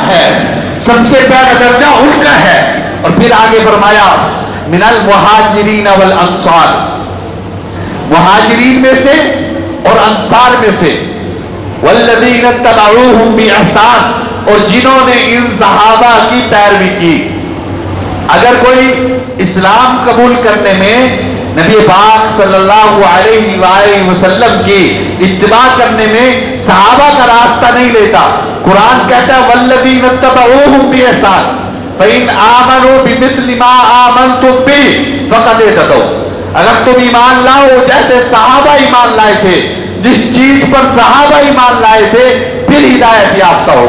ہے, سب سے پہلا درجہ ان کا ہے. اور پھر آگے فرمایا من المہاجرین والانصار, مہاجرین میں سے اور انصار میں سے, والذین اتبعوہم باحسان, اور جنہوں نے ان صحابہ کی پیروی کی. اگر کوئی اسلام قبول کرنے میں نبی پاک صلی اللہ علیہ وآلہ وسلم کی اتباع کرنے میں صحابہ کا راستہ نہیں لیتا, قرآن کہتا ہے والذین اتبعوہم باحسان فإن آمنوا بمثل ما آمنتم به فقد اهتدوا. اگر تم ایمان لاؤ جیسے صحابہ ایمان لائے تھے, جس چیز پر صحابہ ایمان لائے تھے, پھر ہدایت یافتہ ہو.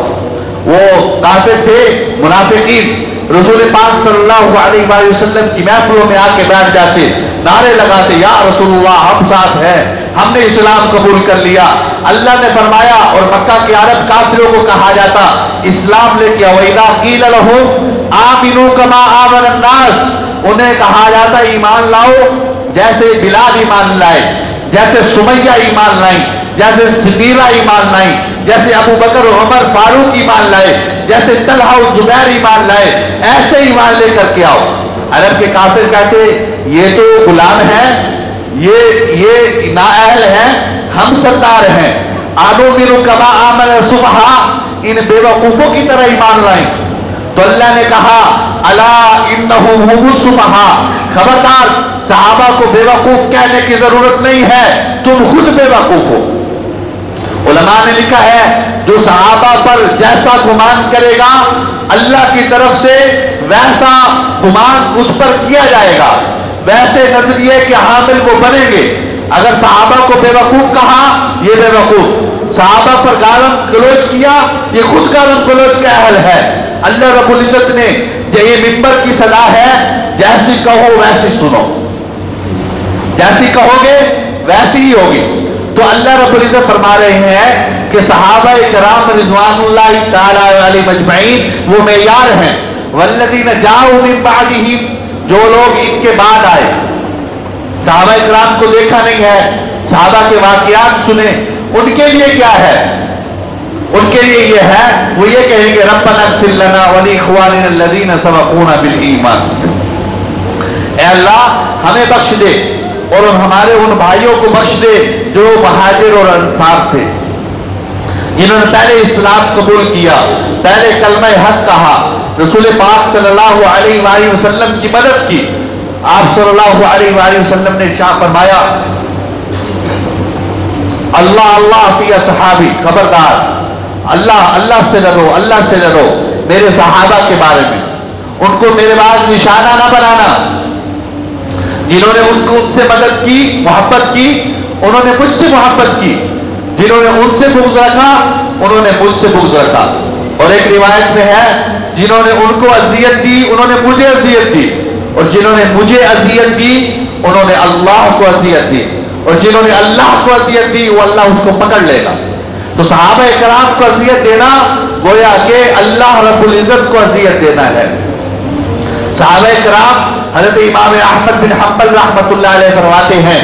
وہ کافر تھے, منافقین, رسول پاک صلی اللہ علیہ وآلہ وسلم کی محفلوں میں آ کے بیٹھ جاتے, نعرے لگاتے یا رسول اللہ ہم ساتھ ہیں, ہم نے اسلام قبول کر لیا. اللہ نے فرمایا, اور مکہ کے عرب کافروں کو کہا جاتا اسلام لے کے آؤ, اذا قیل لهم آمنوا کما آمن الناس, انہیں کہا جاتا ایمان لاؤ جیسے بلال ایمان لائے, جیسے سمیہ ایمان لائیں, جیسے صدیقہ ایمان لائیں, جیسے ابو بکر و عمر فاروق ایمان لائے, جیسے طلحہ و زبیر ایمان لائے, ایسے ایمان لے کر کے آؤ. عرب کے کافر کہتے یہ تو غلام ہیں, یہ نااہل ہیں, ہم سردار ہیں. آمنوا کما آمن السفہاء, ان بے وقوفوں کی طرح ایمان لائیں. تو اللہ نے کہا الا انہم هم السفہاء, خبردار صحابہ کو بے وقوف کہنے کی ضرورت نہیں ہے, تم خود بے وقوف ہو. علماء نے لکھا ہے جو صحابہ پر جیسا گمان کرے گا اللہ کی طرف سے ویسا گمان اس پر کیا جائے گا, ویسے نظریے کے حامل وہ بنیں گے. اگر صحابہ کو بے وقوف کہا یہ بے وقوف, صحابہ پر گالم گلوچ کیا یہ خود گالم گلوچ کا اہل ہے. اللہ رب العزت نے یہ ممبر کی صدا ہے, جیسی کہو ویسی سنو, جیسی کہو گے ویسی ہی ہوگی. تو اللہ رب العزت فرما رہے ہیں کہ صحابہ کرام رضوان اللہ تعالی علیہم اجمعین وہ معیار ہیں. والذین جاؤوا من بعدہم, جو لوگ ان کے بعد آئے, صحابہ کرام کو دیکھا نہیں ہے, صحابہ کے واقعات سنے, ان کے لیے کیا ہے, ان کے لیے یہ ہے وہ یہ کہیں گے ربنا اغفر لنا ولاخواننا الذین سبقونا بالایمان, اے اللہ ہمیں بخش دے اور ہمارے ان بھائیوں کو بخش دے جو مہاجر اور انصار تھے, جنہوں نے پہلے اسلام قبول کیا, پہلے کلمہ حق کہا, رسول پاک صلی اللہ علیہ وآلہ وسلم کی مدد کی. آپ صلی اللہ علیہ وآلہ وسلم نے ارشاد فرمایا اللہ اللہ فی اصحابی, خبردار اللہ سے ڈرو, اللہ سے ڈرو میرے صحابہ کے بارے میں, ان کو میرے بعد نشانہ نہ بنانا. جنہوں نے ان سے مدد کی, محبت کی, انہوں نے مجھ سے محبت کی, جنہوں نے ان سے بغض رکھا انہوں نے مجھ سے بغض رکھا. اور ایک روایت میں ہے جنہوں نے ان کو اذیت دی انہوں نے مجھے اذیت دی, اور جنہوں نے مجھے اذیت دی انہوں نے اللہ کو اذیت دی, اور جنہوں نے اللہ کو اذیت دی وہ اللہ اس کو پکڑ لے گا. تو صحابہ کرام کو اذیت دینا گویا کہ اللہ رب العزت کو اذیت دینا ہے. صحابہ کرام, حضرت امام احمد بن حنبل رحمۃ اللہ علیہ فرماتے ہیں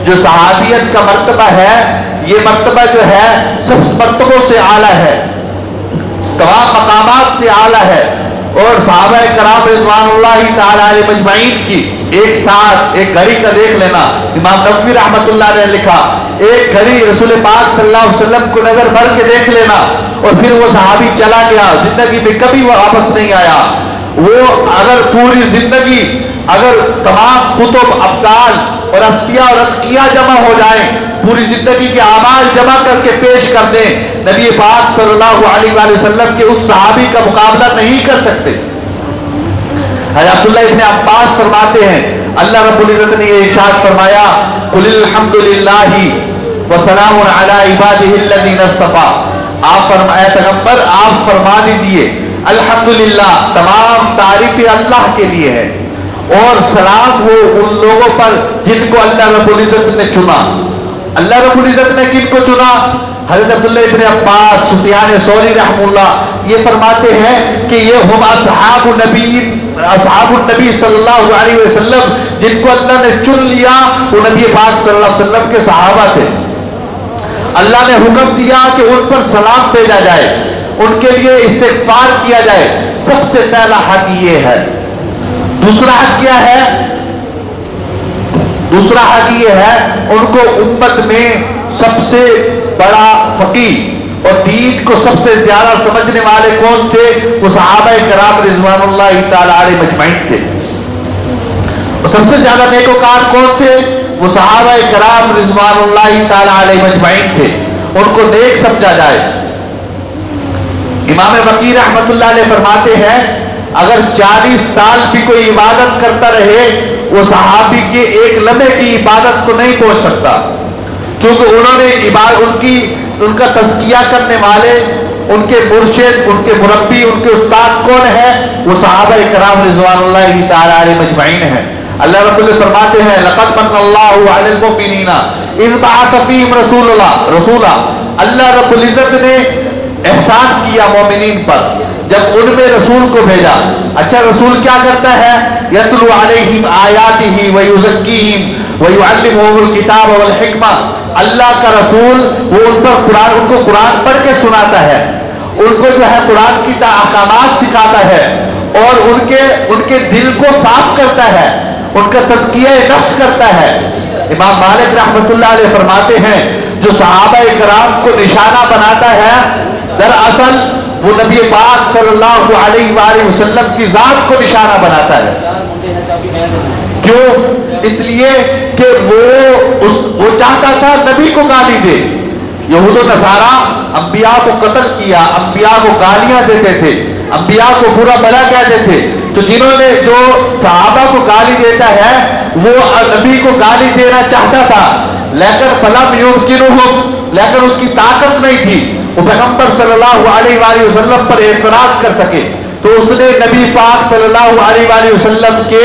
جو صحابیت کا مرتبہ ہے یہ مرتبہ جو ہے سب مرتبوں سے اعلیٰ ہے, تمام مقامات سے اعلیٰ ہے. اور صحابہ کرام رضوان اللہ تعالی علیہ مجمعین کی ایک ساتھ ایک گھڑی کا دیکھ لینا, امام نووی رحمۃ اللہ نے لکھا ایک گھڑی رسول پاک صلی اللہ علیہ وسلم کو نظر بھر کے دیکھ لینا اور پھر وہ صحابی چلا گیا, زندگی میں کبھی وہ واپس نہیں آیا. وہ اگر پوری زندگی اگر تمام کتب ابدال اور اصفیاء اور اتقیاء جمع ہو جائیں, پوری زندگی کے اعمال جمع کر کے پیش کر دیں, نبی پاک صلی اللہ علیہ وآلہ وسلم کے اس صحابی کا مقابلہ نہیں کر سکتے. حضرت عبداللہ ابن عباس فرماتے ہیں اللہ رب العزت نے یہ ارشاد فرمایا قل الحمد للہ وسلام علی عبادہ الذین اصطفیٰ, آپ فرمائے پیغمبر آپ فرما دیجیے الحمدللہ تمام تعریف اللہ کے لیے ہے, اور سلام ہو ان لوگوں پر جن کو اللہ رب العزت نے چنا. اللہ رب العزت نے کن کو چنا؟ حضرت عبداللہ ابن عباس, سفیان ثوری رحمہ اللہ یہ فرماتے ہیں کہ یہ ہم اصحاب النبی صلی اللہ علیہ وسلم جن کو اللہ نے چن لیا وہ نبی پاک صلی اللہ علیہ وسلم کے صحابہ تھے. اللہ نے حکم دیا کہ ان پر سلام بھیجا جائے, ان کے لیے استغفار کیا جائے. سب سے پہلا حق یہ ہے. دوسرا حق کیا ہے؟ دوسرا حق یہ ہے ان کو امت میں سب سے بڑا فقیہ اور دین کو سب سے زیادہ سمجھنے والے کون تھے؟ وہ صحابہ کرام رضوان اللہ تعالی علیہ مجمعین تھے. اور سب سے زیادہ نیکوکار کون تھے؟ وہ صحابہ کرام رضوان اللہ تعالی علیہ مجمعین تھے. ان کو نیک سمجھا جائے. امام بقی رحمت اللہ علیہ فرماتے ہیں اگر 40 سال بھی کوئی عبادت کرتا رہے وہ صحابی کے ایک لمحے کی عبادت کو نہیں پہنچ سکتا، کیونکہ انہوں نے ان کا تزکیہ کرنے والے، ان کے مرشد، ان کے مربی، ان کے استاد کون ہے؟ وہ صحابہ کرام رضوان اللہ تعالی علیہ مجمعین ہیں. اللہ رب العزت فرماتے ہیں لقد من اللہ علی المؤمنین اذ بعث فیہم رسولا. اللہ رب العزت نے احسان کیا مومنین پر جب ان میں رسول کو بھیجا. اچھا رسول کیا کرتا ہے؟ یتلو علیہم آیاتہ ویزکیہم ویعلمہم الکتاب والحکمہ. اللہ کا رسول وہ ان کو قرآن پڑھ کے سناتا ہے، ان کو جو ہے قرآن کی احکامات سکھاتا ہے اور ان کے دل کو صاف کرتا ہے، ان کا تزکیہ نفس کرتا ہے. امام مالک رحمت اللہ علیہ فرماتے ہیں جو صحابہ کرام کو نشانہ بناتا ہے دراصل وہ نبی پاک صلی اللہ علیہ وآلہ وسلم کی ذات کو نشانہ بناتا ہے. کیوں؟ اس لیے کہ وہ چاہتا تھا نبی کو گالی دے. یہود و نصارہ انبیاء کو قتل کیا، انبیاء کو گالیاں دیتے تھے، انبیاء کو برا بھلا کہتے تھے. تو جنہوں نے جو صحابہ کو گالی دیتا ہے وہ نبی کو گالی دینا چاہتا تھا لیکن فلم یمکنہم، لیکن اس کی طاقت نہیں تھی وہ پیغمبر صلی اللہ علیہ وآلہ وسلم پر اعتراض کر سکے. تو اس نے نبی پاک صلی اللہ علیہ وآلہ وسلم کے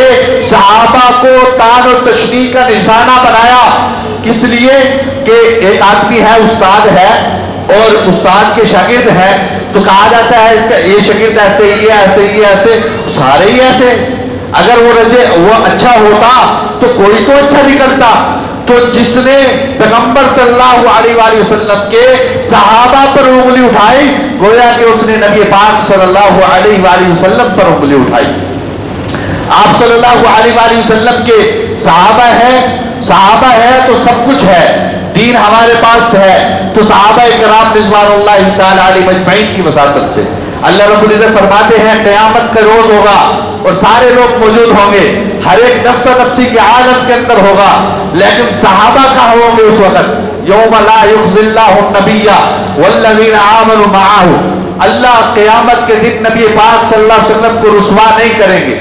صحابہ کو تان و تشنیع کا نشانہ بنایا. کس لیے کہ ایک آدمی ہے، استاد ہے اور استاد کے شاگرد ہے تو کہا جاتا ہے اس کا یہ شاگرد ایسے، یہ ایسے، یہ ایسے، سارے ہی ایسے. اگر وہ اچھا ہوتا تو کوئی تو اچھا نکلتا. تو جس نے پیغمبر صلی اللہ علیہ وآلہ وسلم کے صحابہ پر انگلی اٹھائی گویا کہ اس نے نبی پاک صلی اللہ علیہ وآلہ وسلم پر انگلی اٹھائی. آپ صلی اللہ علیہ وآلہ وسلم کے صحابہ ہے تو سب کچھ ہے، دین ہمارے پاس ہے. تو صحابہ کرام رضوان اللہ تعالی علیہ مجمعین کی وساطت سے اللہ رب العزت فرماتے ہیں قیامت کا روز ہوگا اور سارے لوگ موجود ہوں گے، ہر ایک نفس نفسی کے عالم کے اندر ہوگا، لیکن صحابہ کہاں ہوں گے اس وقت؟ یوم لا یخزی اللہ النبی والذین آمنوا معہ. اللہ قیامت کے دن نبی پاک صلی اللہ علیہ وسلم کو رسوا نہیں کریں گے.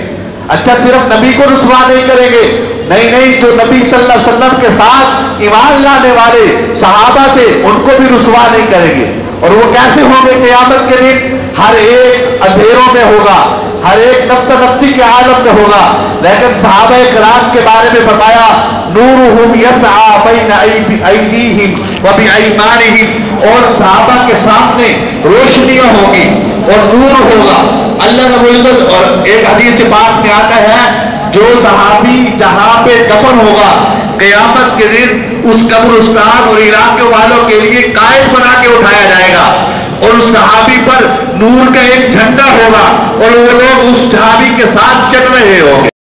اچھا صرف نبی کو رسوا نہیں کریں گے، نہیں، جو نبی صلی اللہ علیہ وسلم کے ساتھ ایمان لانے والے صحابہ تھے ان کو بھی رسوا نہیں کریں گے. اور وہ کیسے ہوں گے قیامت کے دن؟ ہر ایک اندھیروں میں ہوگا، ہر ایک نفس نفسی کے عالم میں ہوگا. لیکن صحابہ کرام کے بارے میں بتایا نورہم یسعی بین ایدیہم وبایمانہم، اور صحابہ کے سامنے روشنیاں ہوگی اور نور ہوگا. اللہ رب العزت اور ایک حدیث سے بات میں آتا ہے جو صحابی جہاں پہ دفن ہوگا قیامت کے دن اس قبرستان اور عراق والوں کے لیے قائد بنا کے اٹھایا جائے گا اور اس صحابی پر نور کا ایک جھنڈا ہوگا اور وہ لوگ اس صحابی کے ساتھ چل رہے ہوں گے.